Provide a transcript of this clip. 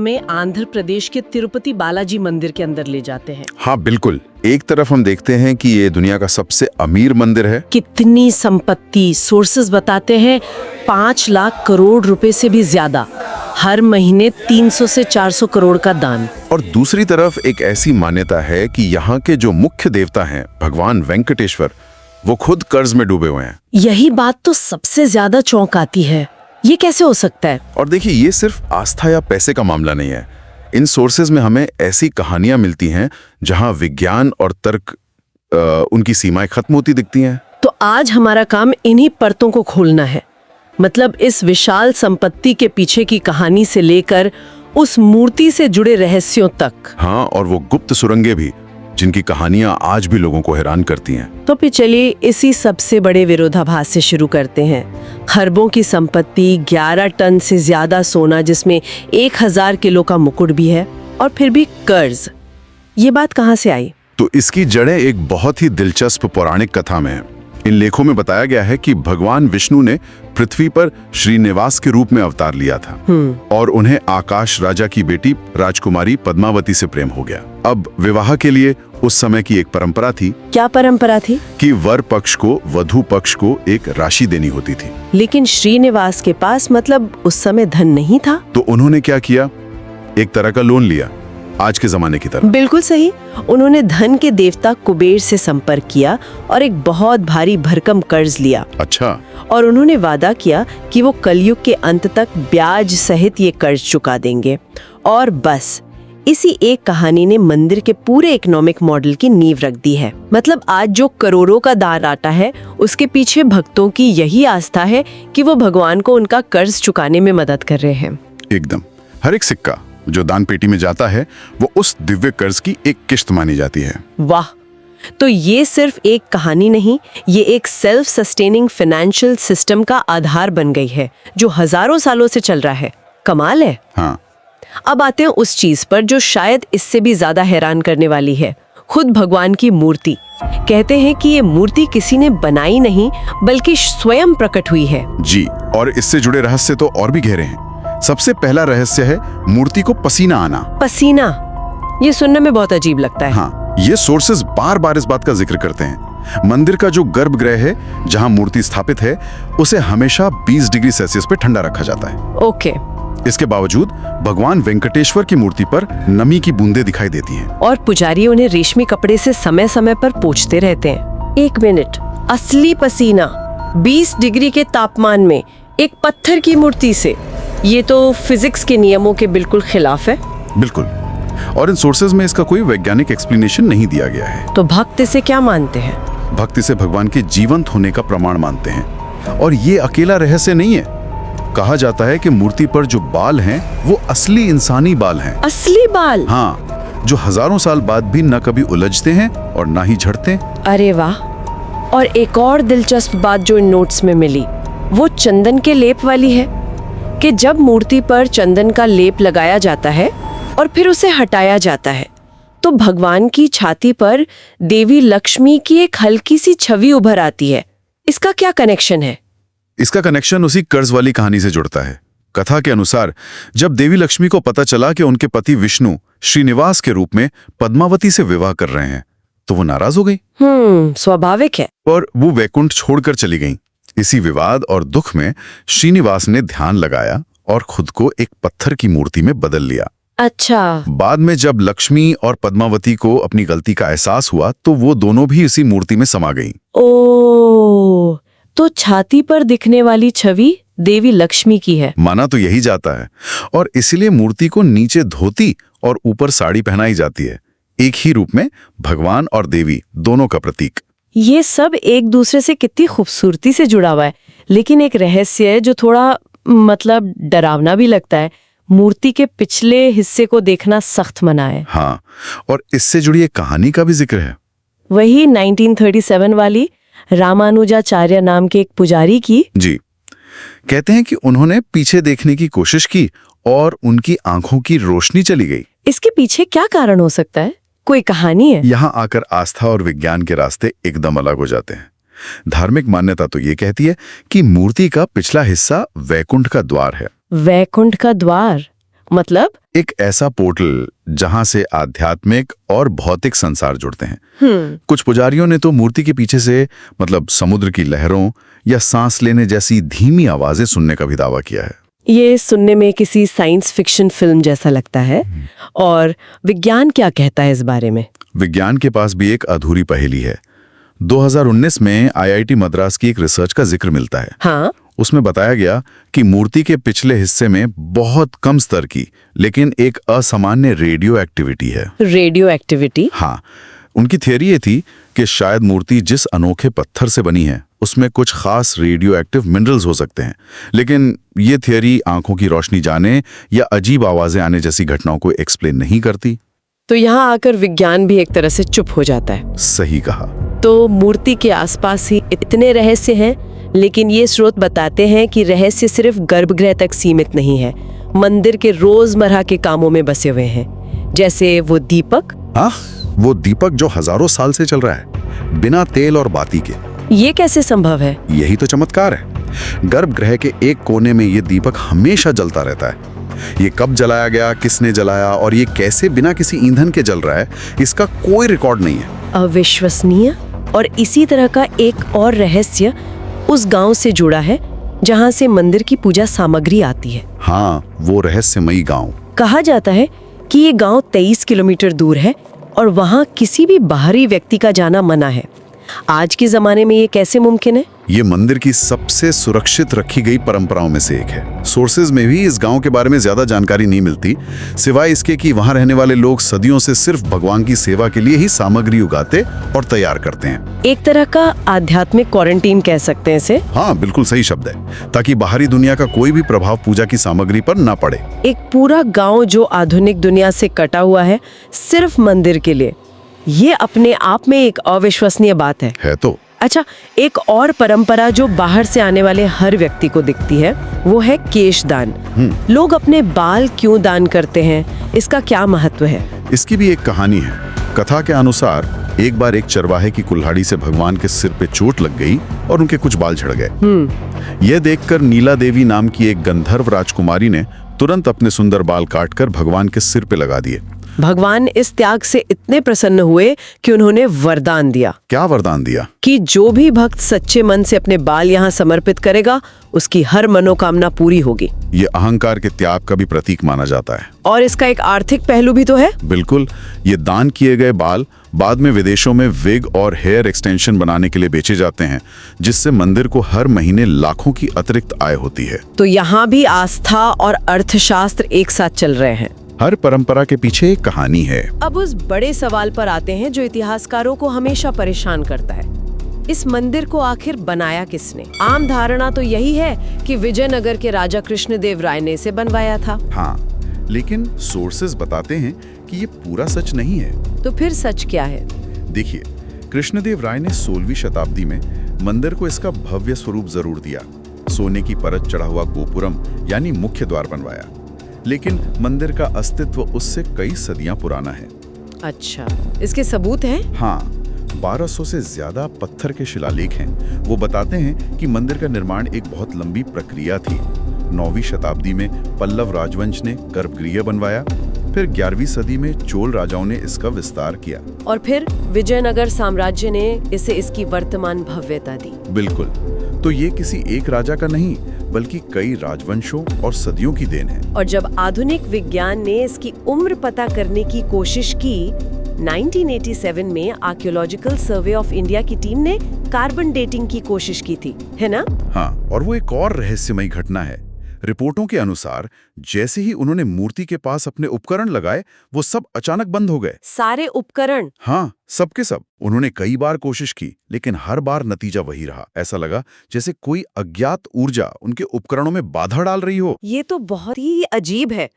में आंध्र प्रदेश के तिरुपति बालाजी मंदिर के अंदर ले जाते हैं। हाँ बिल्कुल, एक तरफ हम देखते हैं कि ये दुनिया का सबसे अमीर मंदिर है। कितनी संपत्ति, सोर्सेज बताते हैं 5 लाख करोड़ रुपए से भी ज्यादा, हर महीने 300 से 400 करोड़ का दान। और दूसरी तरफ एक ऐसी मान्यता है कि यहाँ के जो मुख्य देवता हैं भगवान वेंकटेश्वर, वो खुद कर्ज में डूबे हुए हैं। यही बात तो सबसे ज्यादा चौंक आती है, ये कैसे हो सकता है? और देखिए, ये सिर्फ आस्था या पैसे का मामला नहीं है। इन सोर्सेज में हमें ऐसी कहानियां मिलती हैं जहां विज्ञान और तर्क उनकी सीमाएं खत्म होती दिखती हैं। तो आज हमारा काम इन्हीं परतों को खोलना है, मतलब इस विशाल संपत्ति के पीछे की कहानी से लेकर उस मूर्ति से जुड़े रहस्यों तक। हाँ, और वो गुप्त सुरंगें भी जिनकी कहानियां आज भी लोगों को हैरान करती हैं। तो फिर चलिए इसी सबसे बड़े विरोधाभास से शुरू करते हैं। खरबों की संपत्ति, 11 टन से ज्यादा सोना जिसमें 1000 किलो का मुकुट भी है, और फिर भी कर्ज। ये बात कहाँ से आई? तो इसकी जड़ें एक बहुत ही दिलचस्प पौराणिक कथा में है। इन लेखों में बताया गया है कि भगवान विष्णु ने पृथ्वी पर श्रीनिवास के रूप में अवतार लिया था और उन्हें आकाश राजा की बेटी राजकुमारी पद्मावती से प्रेम हो गया। अब विवाह के लिए उस समय की एक परंपरा थी। क्या परंपरा थी? कि वर पक्ष को वधु पक्ष को एक राशि देनी होती थी। लेकिन श्रीनिवास के पास मतलब उस समय धन नहीं था। तो उन्होंने क्या किया? एक तरह का लोन लिया, आज के जमाने की तरह। बिल्कुल सही। उन्होंने धन के देवता कुबेर से संपर्क किया और एक बहुत भारी भरकम कर्ज लिया। अच्छा। और उन्होंने वादा किया कि वो कलयुग के अंत तक ब्याज सहित ये कर्ज चुका देंगे। और बस इसी एक कहानी ने मंदिर के पूरे इकोनॉमिक मॉडल की नींव रख दी है। मतलब आज जो करोड़ों का दान आता है, उसके पीछे भक्तों की यही आस्था है कि वो भगवान को उनका कर्ज चुकाने में मदद कर रहे हैं। एकदम। हर एक सिक्का जो दान पेटी में जाता है वो उस दिव्य कर्ज की एक किश्त मानी जाती है। वाह! तो ये सिर्फ एक कहानी नहीं, ये एक सेल्फ सस्टेनिंग फाइनेंशियल सिस्टम का आधार बन गई है जो हजारों सालों से चल रहा है। कमाल है। हाँ। अब आते हैं उस चीज पर जो शायद इससे भी ज्यादा हैरान करने वाली है, खुद भगवान की मूर्ति। कहते हैं कि ये मूर्ति किसी ने बनाई नहीं बल्कि स्वयं प्रकट हुई है। जी, और इससे जुड़े रहस्य तो और भी गहरे हैं। सबसे पहला रहस्य है मूर्ति को पसीना आना। पसीना, ये सुनने में बहुत अजीब लगता है। हाँ, ये सोर्सेज बार बार इस बात का जिक्र करते हैं। मंदिर का जो गर्भगृह है जहां मूर्ति स्थापित है, उसे हमेशा 20 डिग्री सेल्सियस पे ठंडा रखा जाता है। ओके। इसके बावजूद भगवान वेंकटेश्वर की मूर्ति पर नमी की बूंदें दिखाई देती हैं। और पुजारी उन्हें रेशमी कपड़े से समय समय पर पोंछते रहते हैं। 1 मिनट, असली पसीना 20 डिग्री के तापमान में एक पत्थर की मूर्ति से, ये तो फिजिक्स के नियमों के बिल्कुल खिलाफ है। बिल्कुल। और इन सोर्सेज में इसका कोई वैज्ञानिक एक्सप्लेनेशन नहीं दिया गया है। तो भक्त इसे क्या मानते हैं? भक्त इसे भगवान के जीवंत होने का प्रमाण मानते हैं। और ये अकेला रहस्य नहीं है। कहा जाता है कि मूर्ति पर जो बाल हैं वो असली इंसानी बाल हैं। असली बाल? हाँ, जो हजारों साल बाद भी न कभी उलझते हैं और ना ही झड़ते। अरे वाह! और एक और दिलचस्प बात जो इन नोट्स में मिली, वो चंदन के लेप वाली है कि जब मूर्ति पर चंदन का लेप लगाया जाता है और फिर उसे हटाया जाता है तो भगवान की छाती पर देवी लक्ष्मी की एक हल्की सी छवि उभर आती है। इसका क्या कनेक्शन है? इसका कनेक्शन उसी कर्ज वाली कहानी से जुड़ता है। कथा के अनुसार जब देवी लक्ष्मी को पता चला कि उनके पति विष्णु श्रीनिवास के रूप में पद्मावती से विवाह कर रहे हैं तो वो नाराज हो गई। स्वाभाविक है। और वो वैकुंठ छोड़कर चली गई। इसी विवाद और दुख में श्रीनिवास ने ध्यान लगाया और खुद को एक पत्थर की मूर्ति में बदल लिया। अच्छा। बाद में जब लक्ष्मी और पद्मावती को अपनी गलती का एहसास हुआ तो वो दोनों भी इसी मूर्ति में समा गईं। ओह, तो छाती पर दिखने वाली छवि देवी लक्ष्मी की है। माना तो यही जाता है। और इसलिए मूर्ति को नीचे धोती और ऊपर साड़ी पहनाई जाती है, एक ही रूप में भगवान और देवी दोनों का प्रतीक। ये सब एक दूसरे से कितनी खूबसूरती से जुड़ा हुआ है। लेकिन एक रहस्य है जो थोड़ा मतलब डरावना भी लगता है। मूर्ति के पिछले हिस्से को देखना सख्त मना है। हाँ, और इससे जुड़ी एक कहानी का भी जिक्र है। वही 1937 वाली रामानुजाचार्य नाम के एक पुजारी की। जी, कहते हैं कि उन्होंने पीछे देखने की कोशिश की और उनकी आंखों की रोशनी चली गई। इसके पीछे क्या कारण हो सकता है? कोई कहानी है? यहाँ आकर आस्था और विज्ञान के रास्ते एकदम अलग हो जाते हैं। धार्मिक मान्यता तो ये कहती है कि मूर्ति का पिछला हिस्सा वैकुंठ का द्वार है। वैकुंठ का द्वार? मतलब? एक ऐसा पोर्टल जहां से आध्यात्मिक और भौतिक संसार जुड़ते हैं। कुछ पुजारियों ने तो मूर्ति के पीछे से मतलब समुद्र की लहरों या सांस लेने जैसी धीमी आवाजें सुनने का भी दावा किया है। ये सुनने में किसी साइंस फिक्शन फिल्म जैसा लगता है। और विज्ञान क्या कहता है इस बारे में? विज्ञान के पास भी एक अधूरी पहेली है। 2019 में आईआईटी मद्रास की एक रिसर्च का जिक्र मिलता है। हाँ? उसमें बताया गया कि मूर्ति के पिछले हिस्से में बहुत कम स्तर की लेकिन एक असामान्य रेडियो एक्टिविटी है। Radio activity? हाँ, उनकी थियरी ये थी कि शायद मूर्ति जिस अनोखे पत्थर से बनी है उसमें कुछ खास रेडियो एक्टिव मिनरल्स हो सकते हैं। लेकिन ये थियरी आंखों की रोशनी जाने या अजीब आवाजें आने जैसी घटनाओं को एक्सप्लेन नहीं करती। तो यहाँ आकर विज्ञान भी एक तरह से चुप हो जाता है। सही कहा। तो मूर्ति के आसपास ही इतने रहस्य हैं, लेकिन ये स्रोत बताते हैं कि रहस्य सिर्फ गर्भगृह तक सीमित नहीं है, मंदिर के रोजमर्रा के कामों में बसे हुए हैं। जैसे वो दीपक। वो दीपक जो हजारों साल से चल रहा है बिना तेल और बाती के। ये कैसे संभव है? यही तो चमत्कार है। गर्भगृह के एक कोने में ये दीपक हमेशा जलता रहता है। ये कब जलाया गया, किसने जलाया और ये कैसे बिना किसी ईंधन के जल रहा है, इसका कोई रिकॉर्ड नहीं है। अविश्वसनीय। और इसी तरह का एक और रहस्य उस गांव से जुड़ा है जहां से मंदिर की पूजा सामग्री आती है। हाँ, वो रहस्यमयी गांव। कहा जाता है कि ये गांव 23 किलोमीटर दूर है और वहां किसी भी बाहरी व्यक्ति का जाना मना है। आज के जमाने में ये कैसे मुमकिन है? ये मंदिर की सबसे सुरक्षित रखी गई परंपराओं में से एक है। सोर्सेज में भी इस गांव के बारे में ज्यादा जानकारी नहीं मिलती, सिवाय इसके कि वहां रहने वाले लोग सदियों से सिर्फ भगवान की सेवा के लिए ही सामग्री उगाते और तैयार करते हैं। एक तरह का आध्यात्मिक क्वारंटीन कह सकते हैं इसे। हाँ, बिल्कुल सही शब्द है, ताकि बाहरी दुनिया का कोई भी प्रभाव पूजा की सामग्री पर ना पड़े। एक पूरा गाँव जो आधुनिक दुनिया से कटा हुआ है सिर्फ मंदिर के लिए, ये अपने आप में एक अविश्वसनीय बात है तो अच्छा, एक और परंपरा जो बाहर से आने वाले हर व्यक्ति को दिखती है वो है केश दान। लोग अपने बाल क्यों दान करते हैं, इसका क्या महत्व है? इसकी भी एक कहानी है। कथा के अनुसार एक बार एक चरवाहे की कुल्हाड़ी से भगवान के सिर पे चोट लग गई और उनके कुछ बाल झड़ गए। यह देखकर नीला देवी नाम की एक गंधर्व राजकुमारी ने तुरंत अपने सुंदर बाल काटकर भगवान के सिर पे लगा दिए। भगवान इस त्याग से इतने प्रसन्न हुए कि उन्होंने वरदान दिया। क्या वरदान दिया? कि जो भी भक्त सच्चे मन से अपने बाल यहाँ समर्पित करेगा उसकी हर मनोकामना पूरी होगी। ये अहंकार के त्याग का भी प्रतीक माना जाता है। और इसका एक आर्थिक पहलू भी तो है। बिल्कुल, ये दान किए गए बाल बाद में विदेशों में विग और हेयर एक्सटेंशन बनाने के लिए बेचे जाते हैं, जिससे मंदिर को हर महीने लाखों की अतिरिक्त आय होती है। तो यहाँ भी आस्था और अर्थशास्त्र एक साथ चल रहे हैं। हर परंपरा के पीछे एक कहानी है। अब उस बड़े सवाल पर आते हैं जो इतिहासकारों को हमेशा परेशान करता है, इस मंदिर को आखिर बनाया किसने? आम धारणा तो यही है कि विजयनगर के राजा कृष्णदेव राय ने इसे बनवाया था। हाँ, लेकिन सोर्सेज बताते हैं कि ये पूरा सच नहीं है। तो फिर सच क्या है? देखिए, कृष्णदेव राय ने 16वीं शताब्दी में मंदिर को इसका भव्य स्वरूप जरूर दिया। सोने की परत चढ़ा हुआ गोपुरम यानी मुख्य द्वार बनवाया, लेकिन मंदिर का अस्तित्व उससे कई सदियां पुराना है। अच्छा, इसके सबूत हैं? हाँ, 1200 से ज्यादा पत्थर के शिलालेख हैं। वो बताते हैं कि मंदिर का निर्माण एक बहुत लंबी प्रक्रिया थी। 9वीं शताब्दी में पल्लव राजवंश ने गर्भगृह बनवाया, फिर 11वीं सदी में चोल राजाओं ने इसका विस्तार किया और फिर विजयनगर साम्राज्य ने इसे इसकी वर्तमान भव्यता दी। बिल्कुल, तो ये किसी एक राजा का नहीं बल्कि कई राजवंशों और सदियों की देन है। और जब आधुनिक विज्ञान ने इसकी उम्र पता करने की कोशिश की, 1987 में आर्कियोलॉजिकल सर्वे ऑफ इंडिया की टीम ने कार्बन डेटिंग की कोशिश की थी, है ना? हाँ, और वो एक और रहस्यमयी घटना है। रिपोर्टों के अनुसार जैसे ही उन्होंने मूर्ति के पास अपने उपकरण लगाए, वो सब अचानक बंद हो गए। सारे उपकरण? हाँ, सब के सब। उन्होंने कई बार कोशिश की, लेकिन हर बार नतीजा वही रहा। ऐसा लगा जैसे कोई अज्ञात ऊर्जा उनके उपकरणों में बाधा डाल रही हो। ये तो बहुत ही अजीब है।